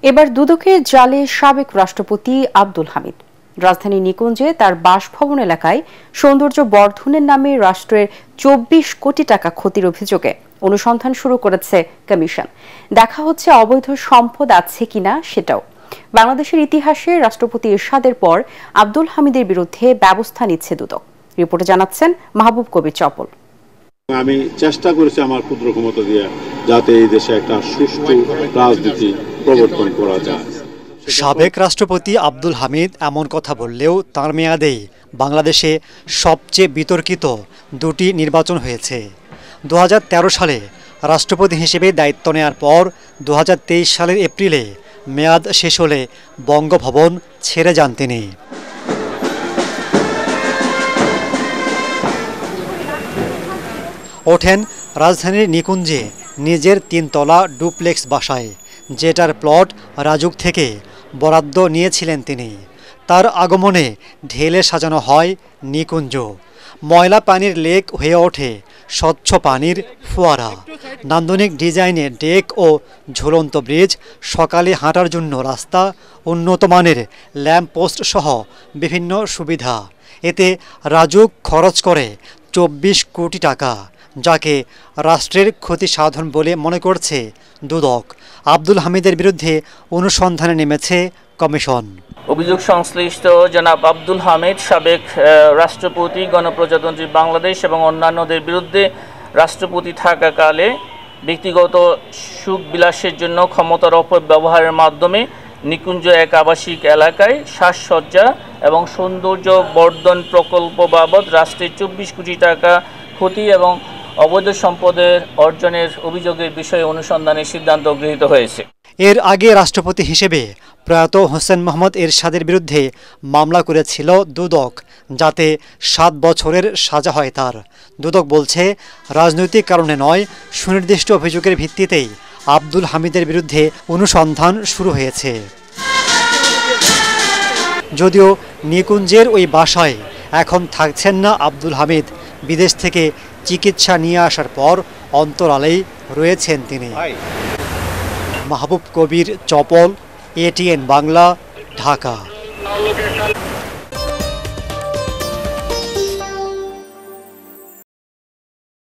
এবার দুদকের জালে সাবেক রাষ্ট্রপতি আব্দুল হামিদ। রাজধানী নিকুঞ্জে তার বাসভবন এলাকায় সৌন্দর্য বর্ধনের নামে রাষ্ট্রের ২৪ কোটি টাকা ক্ষতির অভিযোগে অনুসন্ধান শুরু করেছে কমিশন। দেখা হচ্ছে অবৈধ সম্পদ আছে কিনা সেটাও। বাংলাদেশের ইতিহাসে রাষ্ট্রপতি এরশাদের পর আব্দুল হামিদের বিরুদ্ধে ব্যবস্থা নিচ্ছে দুদক। রিপোর্টে জানাচ্ছেন মাহবুব কবির চপল। আমি চেষ্টা করেছি আমার ক্ষুদ্র ক্ষমতা দিয়ে যাতে এই দেশে একটা সুষ্ঠু রাজনীতি প্রবর্তন করা যায়। সাবেক রাষ্ট্রপতি আব্দুল হামিদ এমন কথা বললেও তার মেয়াদেই বাংলাদেশে সবচেয়ে বিতর্কিত দুটি নির্বাচন হয়েছে। ২০১৩ সালে রাষ্ট্রপতি হিসেবে দায়িত্ব নেওয়ার পর ২০২৩ সালের এপ্রিলে মেয়াদ শেষ হলে বঙ্গভবন ছেড়ে যান তিনি। ওঠেন রাজধানীর নিকুঞ্জে নিজের ৩ তলা ডুপ্লেক্স বাসায়, যেটার প্লট রাজুক থেকে বরাদ্দ নিয়েছিলেন তিনি। তার আগমনে ঢেলে সাজানো হয় নিকুঞ্জ। ময়লা পানির লেক হয়ে ওঠে স্বচ্ছ পানির ফোয়ারা, নান্দনিক ডিজাইনের ডেক ও ঝুলন্ত ব্রিজ, সকালে হাঁটার জন্য রাস্তা, উন্নত মানের ল্যাম্পপোস্ট সহ বিভিন্ন সুবিধা। এতে রাজুক খরচ করে ২৪ কোটি টাকা, যাকে রাষ্ট্রের ক্ষতি সাধন বলে মনে করছে দুদক। আব্দুল হামিদের বিরুদ্ধে অনুসন্ধানে নেমেছে কমিশন। অভিযোগ সংশ্লিষ্ট জনাব আব্দুল হামিদ সাবেক রাষ্ট্রপতি, গণপ্রজাতন্ত্রী বাংলাদেশ এবং অন্যান্যদের বিরুদ্ধে রাষ্ট্রপতি থাকাকালে ব্যক্তিগত সুখ বিলাসের জন্য ক্ষমতার অপব্যবহারের মাধ্যমে নিকুঞ্জ এক আবাসিক এলাকায় সাজসজ্জা এবং সৌন্দর্য বর্ধন প্রকল্প বাবদ রাষ্ট্রের ২৪ কোটি টাকা ক্ষতি এবং অবৈধ সম্পদের অর্জনের অভিযোগের বিষয়ে অনুসন্ধানের সিদ্ধান্ত গৃহীত হয়েছে। এর আগে রাষ্ট্রপতি হিসেবে প্রয়াত হোসেন মোহাম্মদ এরশাদের বিরুদ্ধে মামলা করেছিল দুদক, যাতে ৭ বছরের সাজা হয় তার। দুদক বলছে, রাজনৈতিক কারণে নয়, সুনির্দিষ্ট অভিযোগের ভিত্তিতেই আব্দুল হামিদের বিরুদ্ধে অনুসন্ধান শুরু হয়েছে। যদিও নিকুঞ্জের ওই বাসায় এখন থাকছেন না আব্দুল হামিদ। বিদেশ থেকে চিকিৎসা নিয়ে আসার পর অন্তরালেই রয়েছেন তিনি। মাহবুব কবির চপল, ATN বাংলা, ঢাকা।